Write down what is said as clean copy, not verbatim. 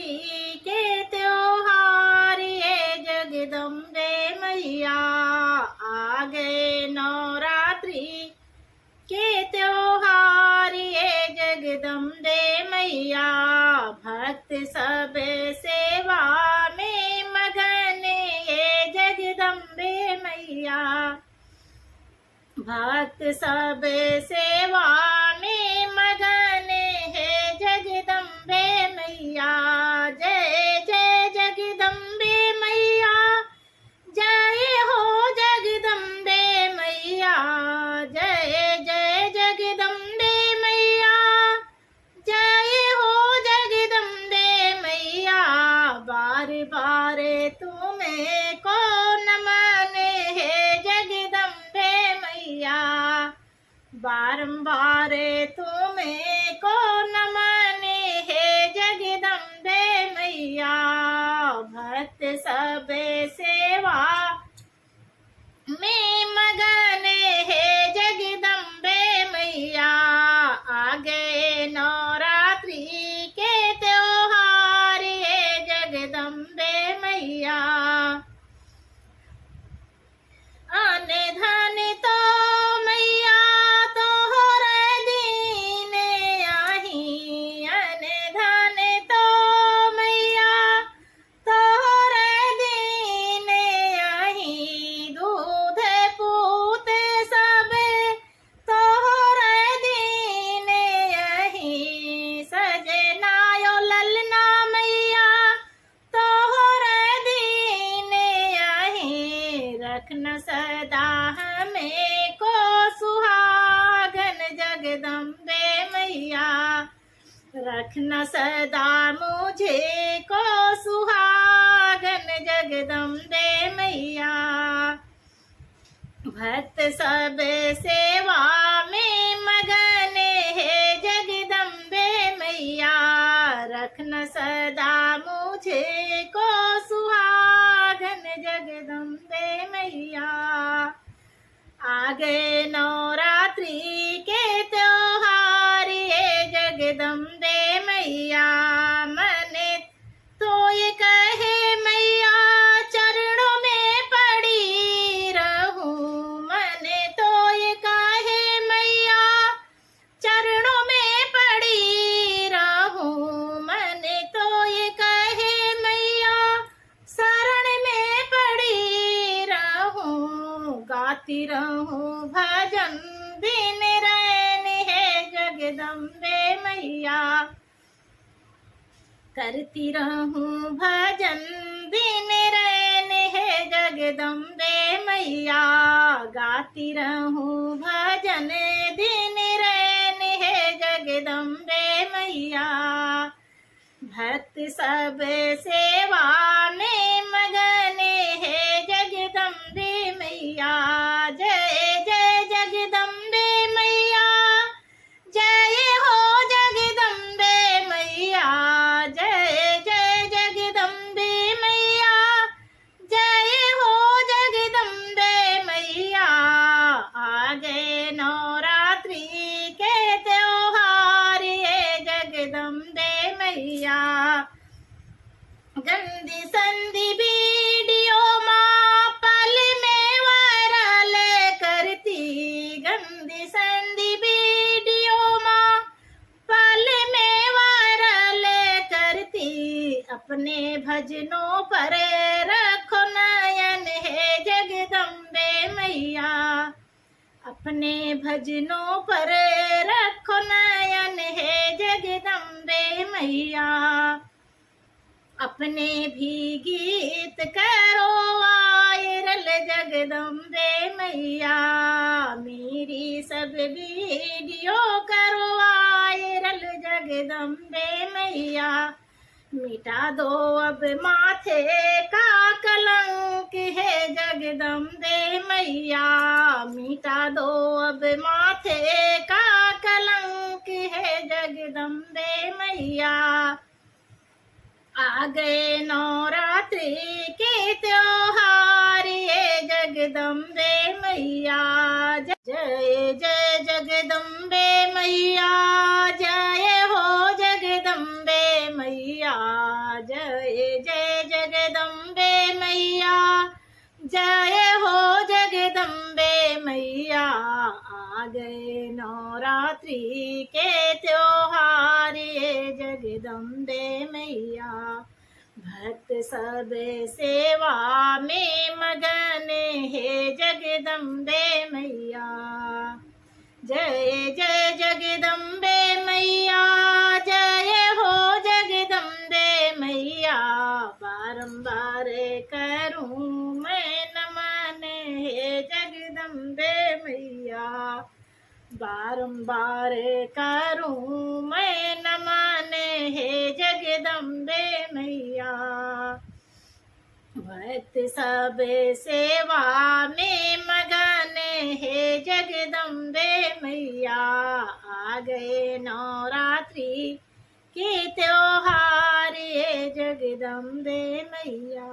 नवरात्रि के त्योहार ये जगदम्बे मैया आ गए। नवरात्रि के त्योहार ये जगदम्बे मैया भक्त सब सेवा में मगन ये जगदम्बे मैया भक्त सब सेवा में मगन है जगदम्बे मैया। जय जय जगदम्बे मैया, जय हो जगदम्बे मैया। जय जय जगदम्बे मैया, जय हो जगदम्बे मैया। बार बार तुम्हें को नमन है जगदम्बे मैया। बारंबार तुम्हें को नमन है जगदम्बे मैया। भक्त सब सेवा में मगन है जगदम्बे मैया। आ गए नवरात्रि के त्योहार है जगदम्बे मैया। अन धन तो मैया तोहरे दीन आही। अन धन तो मैया तोहरे दीन आही। दूध पूत सब तोहरे दीन आही। सजनायो ललना मैया तोहरे दीन आही। रखना सदा हमें को सुहागन जगदम्बे मैया। रखना सदा मुझे को सुहागन जगदम्बे मैया। भक्त सब सेवा में मगन है जगदम्बे मैया। रखना सदा मुझे को सुहागन जगदम्बे मैया। आ गए नवरात्रि के त्योहार ये जगदम्बे मैया। मन तो ये कहे मैया चरणों में पड़ी रहूं। मन तो ये कहे मैया चरणों में पड़ी रहूं। मन तो ये कहे मैया शरण में पड़ी रहूं। गाती रहूं भजन दिन रैन है जगदम्बे मैया। करती रहूं भजन दिन रैन है जगदम्बे मैया। गाती रहूं भजन दिन रैन है जगदम्बे मैया। भक्त सब सेवा में मगन है जगदम्बे मैया। जय जय जगदम्बे मैया, जय हो जगदम्बे मैया। जय जय जगदम्बे मैया, जय हो जगदम्बे मैया। आ गए नवरात्रि के त्योहार ये जगदम्बे मैया। गंदी संधि वीडियो माँ पल में वायरल करती। गंदी संधि वीडियो माँ पल में वायरल करती। अपने भजनों पर रखो नयन है जगदम्बे मैया। अपने भजनों पर रखो नयन है जगदम्बे मैया। अपने भी गीत करो वायरल जगदम्बे मैया। मेरी सब वीडियो करो वायरल जगदम्बे मैया। मिटा दो अब माथे का कलंक है जगदम्बे मैया। मिटा दो अब माथे का कलंक है जगदम्बे मैया। आ गए नवरात्रि के त्योहार ये जगदम्बे मैया। जय जय जगदम्बे मैया, जय हो जगदम्बे मैया। नवरात्रि के त्योहार ये जगदम्बे मैया। भक्त सब सेवा में मगन है जगदम्बे मैया। जय जय जगदम्बे मैया, जय हो जगदम्बे मैया। बारंबार करूं मैं नमन हे जगदम्बे मैया। बारंबार करूं मैं नमन हे जगदम्बे मैया। भक्त सब सेवा में मगन है जगदम्बे मैया। आ गए नवरात्रि के त्योहार ये जगदम्बे मैया।